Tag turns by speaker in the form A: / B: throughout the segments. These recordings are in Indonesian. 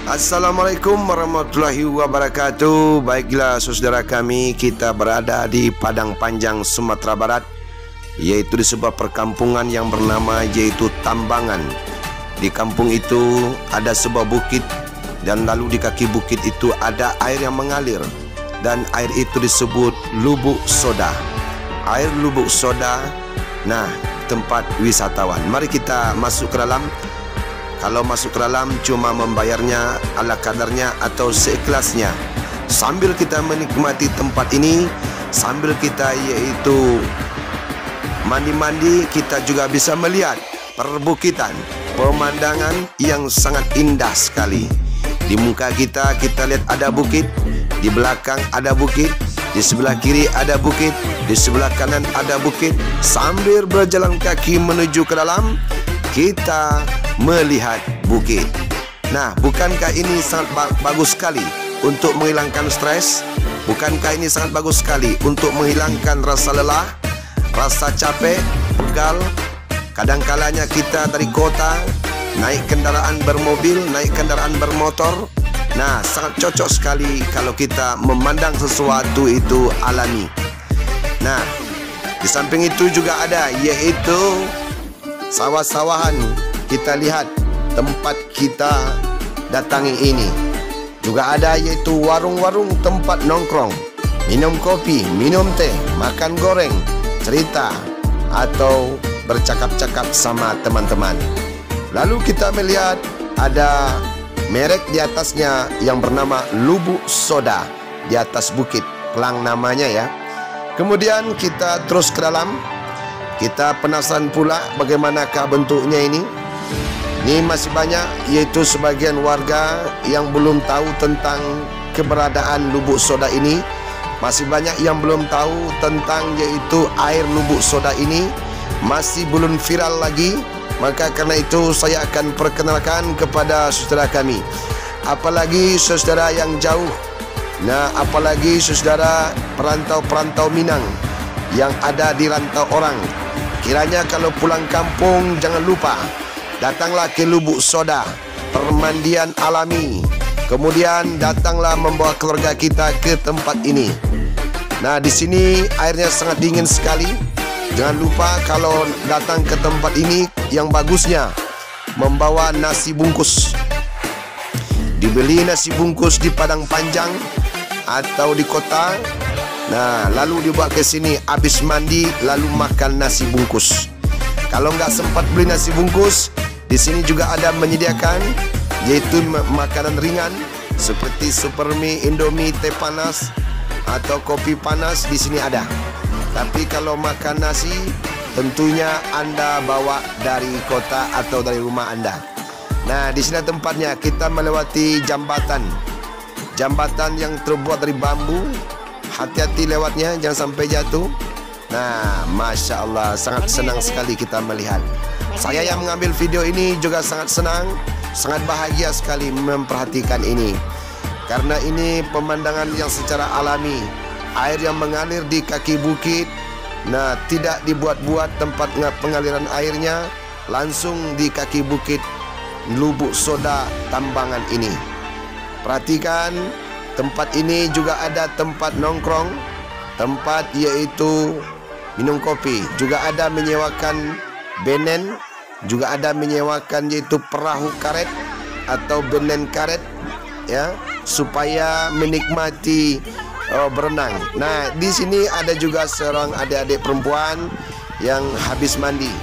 A: Assalamualaikum warahmatullahi wabarakatuh. Baiklah saudara kami, kita berada di Padang Panjang, Sumatera Barat, yaitu di sebuah perkampungan yang bernama yaitu Tambangan. Di kampung itu ada sebuah bukit, dan lalu di kaki bukit itu ada air yang mengalir, dan air itu disebut Lubuk Soda. Air Lubuk Soda, nah, tempat wisatawan. Mari kita masuk ke dalam. Kalau masuk ke dalam cuma membayarnya ala kadarnya atau seikhlasnya. Sambil kita menikmati tempat ini, sambil kita yaitu mandi-mandi, kita juga bisa melihat perbukitan, pemandangan yang sangat indah sekali. Di muka kita lihat ada bukit, di belakang ada bukit, di sebelah kiri ada bukit, di sebelah kanan ada bukit. Sambil berjalan kaki menuju ke dalam, kita melihat bukit. Nah, bukankah ini sangat bagus sekali untuk menghilangkan stres? Bukankah ini sangat bagus sekali untuk menghilangkan rasa lelah, rasa capek, pegal? Kadang-kalanya kita dari kota naik kendaraan bermobil, naik kendaraan bermotor. Nah, sangat cocok sekali kalau kita memandang sesuatu itu alami. Nah, di samping itu juga ada yaitu sawah-sawahan. Kita lihat tempat kita datangi ini. Juga ada yaitu warung-warung tempat nongkrong, minum kopi, minum teh, makan goreng, cerita atau bercakap-cakap sama teman-teman. Lalu kita melihat ada merek di atasnya yang bernama Lubuk Soda di atas bukit, pelang namanya ya. Kemudian kita terus ke dalam. Kita penasaran pula bagaimanakah bentuknya ini. Ini masih banyak yaitu sebagian warga yang belum tahu tentang keberadaan Lubuk Soda ini. Masih banyak yang belum tahu tentang yaitu air Lubuk Soda ini. Masih belum viral lagi. Maka karena itu saya akan perkenalkan kepada saudara kami. Apalagi saudara yang jauh. Nah, apalagi saudara perantau-perantau Minang yang ada di rantau orang. Kiranya kalau pulang kampung jangan lupa datanglah ke Lubuk Soda, permandian alami. Kemudian datanglah membawa keluarga kita ke tempat ini. Nah, di sini airnya sangat dingin sekali. Jangan lupa kalau datang ke tempat ini, yang bagusnya membawa nasi bungkus. Dibeli nasi bungkus di Padang Panjang atau di kota. Nah, lalu dibawa ke sini, habis mandi lalu makan nasi bungkus. Kalau nggak sempat beli nasi bungkus, di sini juga ada menyediakan yaitu makanan ringan seperti super mie, indomie, teh panas atau kopi panas, di sini ada. Tapi kalau makan nasi tentunya Anda bawa dari kota atau dari rumah Anda. Nah, di sini tempatnya. Kita melewati jambatan. Jambatan yang terbuat dari bambu. Hati-hati lewatnya, jangan sampai jatuh. Nah, Masya Allah, sangat senang sekali kita melihat. Saya yang mengambil video ini juga sangat senang, sangat bahagia sekali memperhatikan ini. Karena ini pemandangan yang secara alami. Air yang mengalir di kaki bukit. Nah, tidak dibuat-buat tempat pengaliran airnya, langsung di kaki bukit Lubuk Soda Tambangan ini. Perhatikan, tempat ini juga ada tempat nongkrong, tempat yaitu minum kopi. Juga ada menyewakan benen, juga ada menyewakan yaitu perahu karet atau benen karet ya, supaya menikmati berenang. Nah, di sini ada juga seorang adik-adik perempuan yang habis mandi.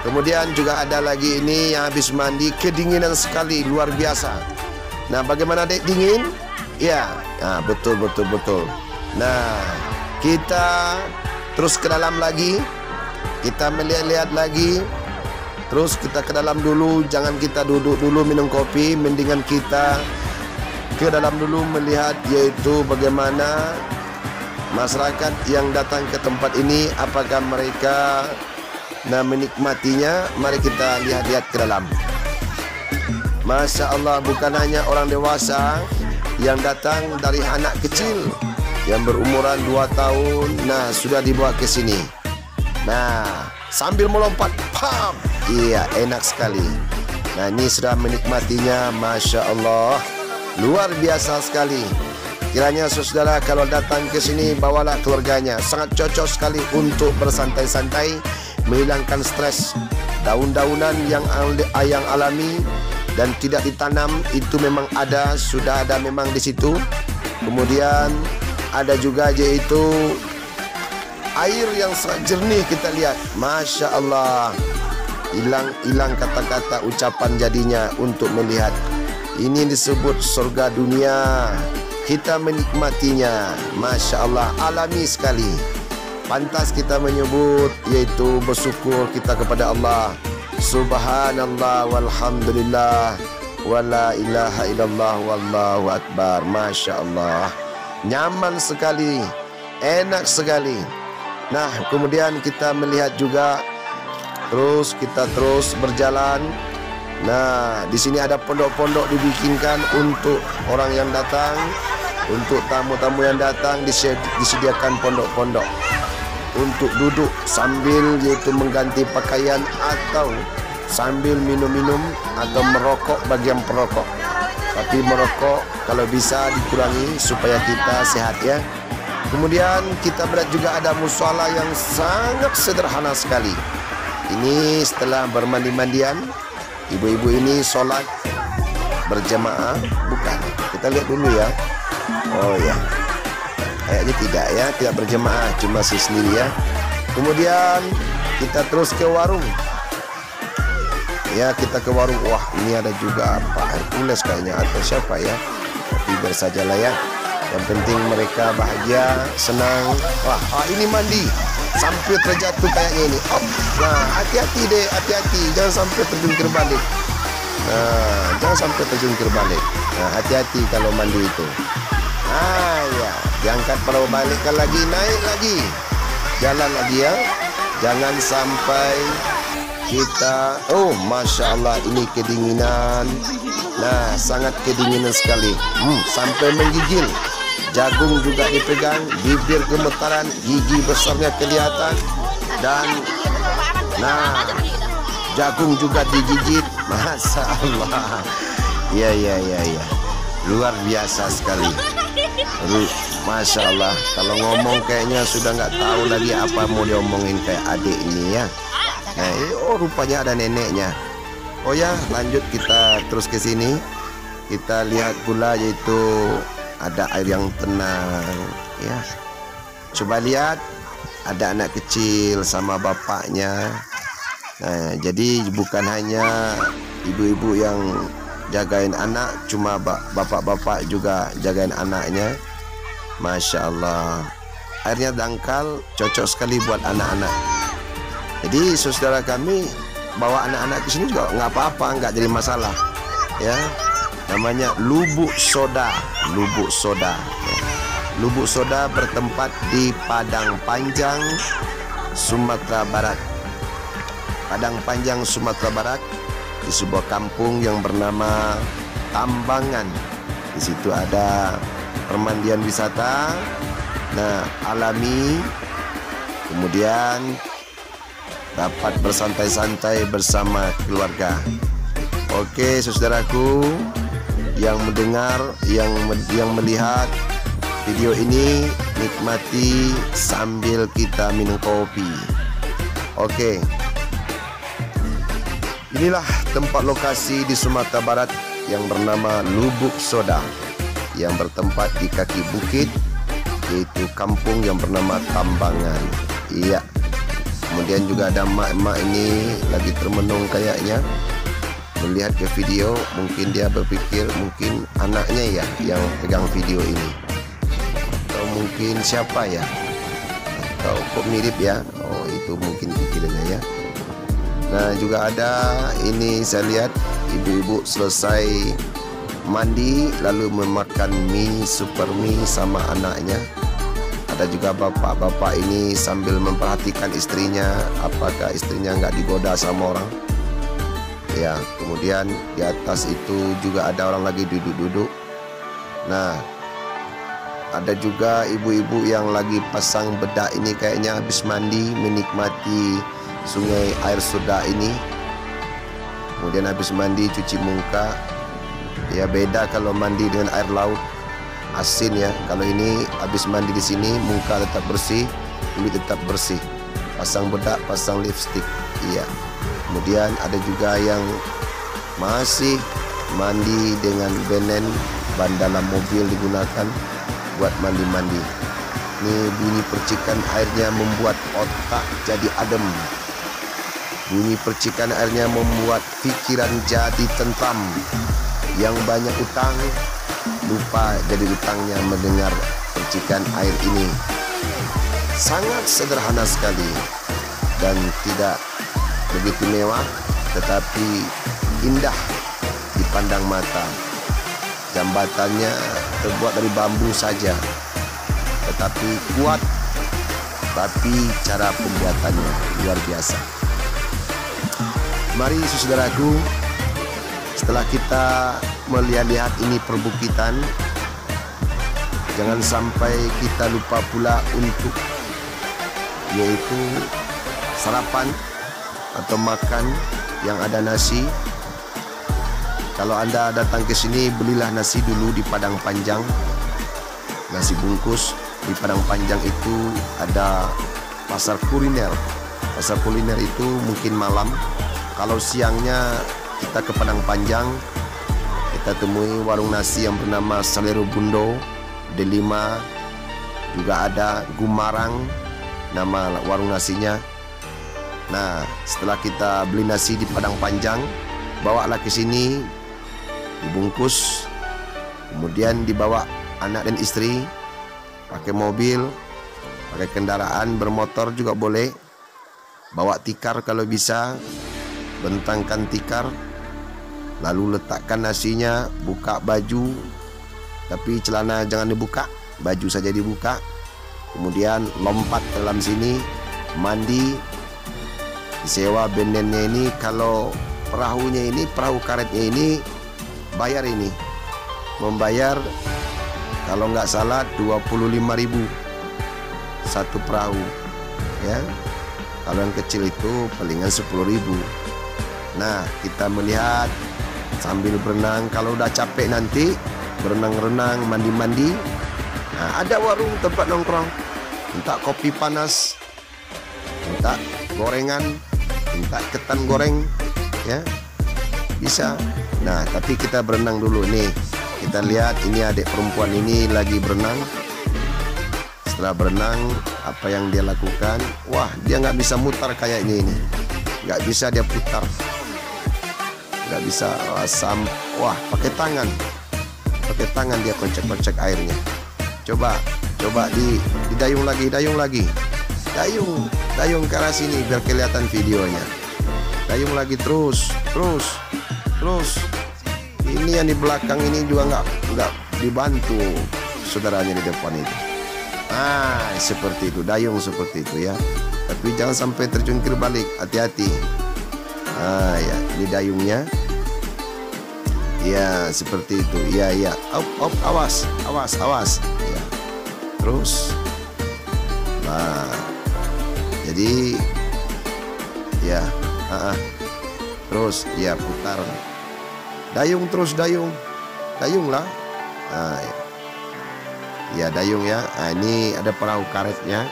A: Kemudian juga ada lagi ini yang habis mandi, kedinginan sekali, luar biasa. Nah, bagaimana adik dingin? Ya, nah, betul. Nah, kita terus ke dalam lagi. Kita melihat-lihat lagi. Terus kita ke dalam dulu, jangan kita duduk dulu minum kopi, mendingan kita ke dalam dulu melihat yaitu bagaimana masyarakat yang datang ke tempat ini, apakah mereka menikmatinya. Mari kita lihat-lihat ke dalam. Masya Allah, bukan hanya orang dewasa yang datang, dari anak kecil yang berumuran 2 tahun, nah sudah dibawa ke sini. Nah, sambil melompat, pam, iya, enak sekali. Nah, ini sudah menikmatinya, Masya Allah, luar biasa sekali. Kiranya saudara kalau datang ke sini bawalah keluarganya, sangat cocok sekali untuk bersantai-santai, menghilangkan stres. Daun-daunan yang alami dan tidak ditanam itu memang ada, sudah ada memang di situ. Kemudian ada juga yaitu air yang sangat jernih kita lihat, Masya Allah. Hilang kata-kata ucapan jadinya untuk melihat. Ini disebut surga dunia. Kita menikmatinya, Masya Allah, alami sekali. Pantas kita menyebut yaitu bersyukur kita kepada Allah. Subhanallah walhamdulillah wala ilaha illallah wallahu akbar. Masya Allah, nyaman sekali, enak sekali. Nah, kemudian kita melihat juga kita terus berjalan. Nah, di sini ada pondok-pondok dibikinkan untuk orang yang datang, untuk tamu-tamu yang datang disediakan pondok-pondok untuk duduk sambil yaitu mengganti pakaian atau sambil minum-minum atau merokok bagi yang perokok. Tapi merokok kalau bisa dikurangi supaya kita sehat ya. Kemudian kita melihat juga ada mushola yang sangat sederhana sekali. Ini setelah bermandi-mandian, ibu-ibu ini sholat berjamaah, bukan? Kita lihat dulu ya. Oh ya, kayaknya tidak ya, tidak berjamaah, cuma sendiri ya. Kemudian kita terus ke warung. Ya, kita ke warung. Wah, ini ada juga Pak Hercules kayaknya atau siapa ya. Tapi biar sajalah ya. Yang penting mereka bahagia, senang. Wah, ini mandi sampai terjatuh kayaknya ini. Nah, hati-hati deh, hati-hati, jangan sampai terjungkir balik. Nah, jangan sampai terjungkir balik. Nah, hati-hati kalau mandi itu. Ya, diangkat perahu balikkan lagi, naik lagi, jalan lagi ya. Jangan sampai kita, oh Masya Allah, ini kedinginan. Nah, sangat kedinginan sekali. Sampai menggigil. Jagung juga dipegang, bibir gemetaran, gigi besarnya kelihatan, dan nah jagung juga digigit. Masya Allah, ya, luar biasa sekali. Masya Allah, kalau ngomong kayaknya sudah nggak tahu lagi apa mau diomongin kayak adik ini ya. Nah, oh rupanya ada neneknya. Oh ya, lanjut kita terus ke sini. Kita lihat pula yaitu ada air yang tenang ya. Coba lihat, ada anak kecil sama bapaknya. Nah, jadi bukan hanya ibu-ibu yang jagain anak, cuma bapak-bapak juga jagain anaknya. Masya Allah, airnya dangkal, cocok sekali buat anak-anak. Jadi saudara kami bawa anak-anak ke sini juga nggak apa-apa, nggak jadi masalah ya. Namanya Lubuk Soda. Lubuk Soda ya. Lubuk Soda bertempat di Padang Panjang, Sumatera Barat. Padang Panjang, Sumatera Barat, di sebuah kampung yang bernama Tambangan. Di situ ada permandian wisata, nah alami. Kemudian dapat bersantai-santai bersama keluarga. Oke, saudaraku yang mendengar, yang melihat video ini, nikmati sambil kita minum kopi. Oke, inilah tempat lokasi di Sumatera Barat yang bernama Lubuk Soda, yang bertempat di kaki bukit, yaitu kampung yang bernama Tambangan. Iya. Kemudian juga ada emak-emak ini lagi termenung kayaknya melihat ke video. Mungkin dia berpikir mungkin anaknya ya yang pegang video ini, atau mungkin siapa ya, atau kok mirip ya. Oh, itu mungkin pikirannya ya. Nah, juga ada ini saya lihat ibu-ibu selesai mandi lalu memakan mie, super mie sama anaknya. Ada juga bapak-bapak ini sambil memperhatikan istrinya, apakah istrinya nggak digoda sama orang. Ya, kemudian di atas itu juga ada orang lagi duduk-duduk. Nah, ada juga ibu-ibu yang lagi pasang bedak ini kayaknya habis mandi, menikmati sungai air soda ini. Kemudian habis mandi cuci muka. Ya beda kalau mandi dengan air laut asin ya. Kalau ini habis mandi di sini muka tetap bersih, kulit tetap bersih. Pasang bedak, pasang lipstik. Iya. Kemudian ada juga yang masih mandi dengan benen, ban dalam mobil digunakan buat mandi-mandi. Ini bunyi percikan airnya membuat otak jadi adem. Bunyi percikan airnya membuat pikiran jadi tentram. Yang banyak utang lupa jadi utangnya mendengar percikan air ini. Sangat sederhana sekali dan tidak begitu mewah, tetapi indah dipandang mata. Jambatannya terbuat dari bambu saja, tetapi kuat. Tapi cara pembuatannya luar biasa. Mari saudaraku, setelah kita melihat-lihat ini perbukitan, jangan sampai kita lupa pula untuk yaitu sarapan atau makan yang ada nasi. Kalau Anda datang ke sini, belilah nasi dulu di Padang Panjang, nasi bungkus. Di Padang Panjang itu ada pasar kuliner. Pasar kuliner itu mungkin malam. Kalau siangnya kita ke Padang Panjang, kita temui warung nasi yang bernama Salero Bundo, D5, juga ada Gumarang nama warung nasinya. Nah, setelah kita beli nasi di Padang Panjang, bawalah ke sini, dibungkus, kemudian dibawa anak dan istri, pakai mobil, pakai kendaraan, bermotor juga boleh, bawa tikar kalau bisa, bentangkan tikar, lalu letakkan nasinya, buka baju, tapi celana jangan dibuka, baju saja dibuka. Kemudian lompat ke dalam sini, mandi, disewa bendennya ini. Kalau perahunya ini, perahu karetnya ini, bayar ini. Membayar kalau nggak salah 25.000 satu perahu ya. Kalau yang kecil itu palingan 10.000. Nah, kita melihat sambil berenang. Kalau udah capek nanti berenang-renang, mandi-mandi. Nah, ada warung tempat nongkrong. Minta kopi panas, minta gorengan, minta ketan goreng, ya bisa. Nah, tapi kita berenang dulu nih. Kita lihat ini adik perempuan ini lagi berenang. Setelah berenang, apa yang dia lakukan? Wah, dia nggak bisa mutar kayaknya ini. Nggak bisa dia putar. Nggak bisa wah, pakai tangan. Pakai tangan dia kocek-kocek airnya. Coba didayung lagi. Dayung ke arah sini biar kelihatan videonya. Dayung lagi terus. Ini yang di belakang ini juga nggak dibantu saudaranya di depan itu. Ah, seperti itu, dayung seperti itu ya. Tapi jangan sampai terjungkir balik, hati-hati. Ah ya, ini dayungnya. Ya, seperti itu. Ya. Op, awas. Ya. Terus. Nah. Jadi ya, terus ya putar. Dayung terus. Dayung lah. Nah, ya dayung ya. Nah, ini ada perahu karetnya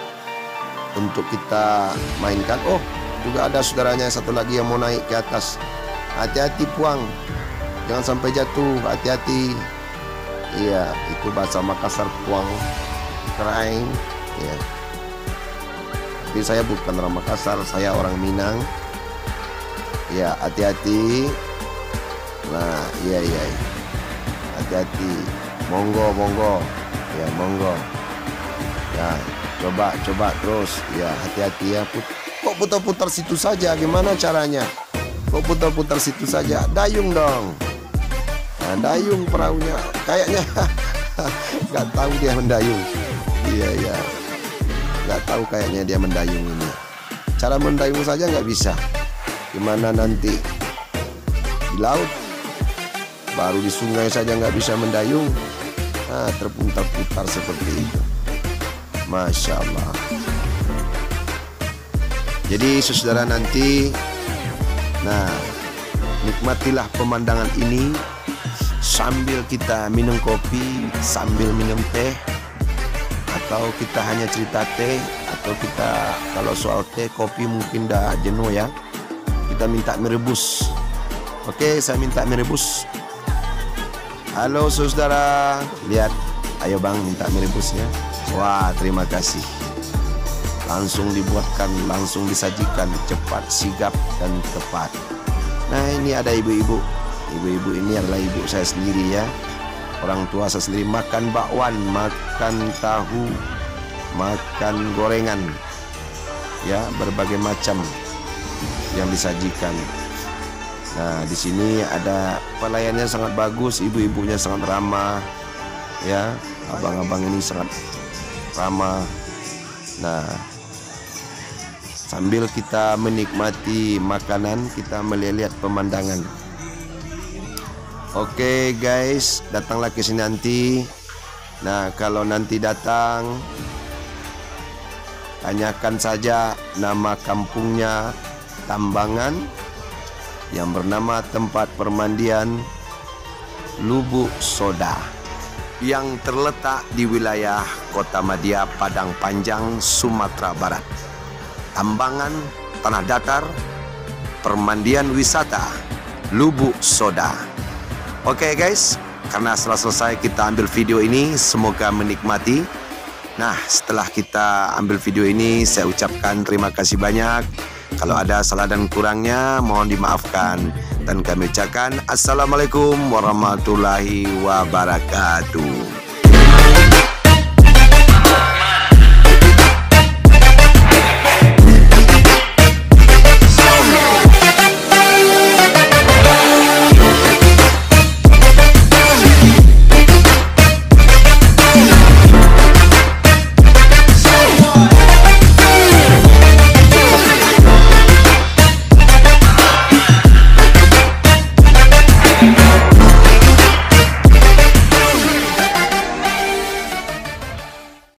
A: untuk kita mainkan. Oh, juga ada saudaranya satu lagi yang mau naik ke atas. Hati-hati puang, jangan sampai jatuh. Hati-hati. Iya, itu bahasa Makassar, puang, keraing. Ya. Tapi saya bukan orang Makassar, saya orang Minang. Ya, hati-hati. Nah, iya. Hati-hati. Monggo. Ya, monggo. Ya, coba terus. Ya, hati-hati ya. Kok putar-putar situ saja? Gimana caranya? Kok putar-putar situ saja? Dayung dong. Nah, dayung perahunya. Kayaknya nggak tahu dia mendayung. Iya. Nggak tahu kayaknya dia mendayung ini. Cara mendayung saja nggak bisa. Gimana nanti di laut? Baru di sungai saja nggak bisa mendayung. Nah, terputar-putar seperti itu. Masya Allah. Jadi saudara nanti, nah Nikmatilah pemandangan ini sambil kita minum kopi, sambil minum teh, atau kita hanya cerita teh, atau kita kalau soal teh, kopi mungkin dah jenuh ya. Kita minta mie rebus. Oke, saya minta mie rebus. Halo saudara, lihat, ayo bang minta mie rebusnya. Wah, terima kasih. Langsung dibuatkan, langsung disajikan, cepat, sigap, dan tepat. Nah, ini ada ibu-ibu. Ibu-ibu ini adalah ibu saya sendiri ya. Orang tua saya sendiri makan bakwan, makan tahu, makan gorengan. Ya, berbagai macam yang disajikan. Nah, di sini ada pelayannya sangat bagus, ibu-ibunya sangat ramah. Ya, abang-abang ini sangat ramah. Nah, sambil kita menikmati makanan, kita melihat pemandangan. Oke guys, datanglah ke sini nanti. Nah, kalau nanti datang, tanyakan saja nama kampungnya Tambangan yang bernama tempat permandian Lubuk Soda, yang terletak di wilayah Kota Madia, Padang Panjang, Sumatera Barat. Tambangan, tanah datar, permandian wisata, Lubuk Soda. Oke guys, karena setelah selesai kita ambil video ini, semoga menikmati. Nah, setelah kita ambil video ini, saya ucapkan terima kasih banyak. Kalau ada salah dan kurangnya, mohon dimaafkan. Dan kami ucapkan Assalamualaikum warahmatullahi wabarakatuh.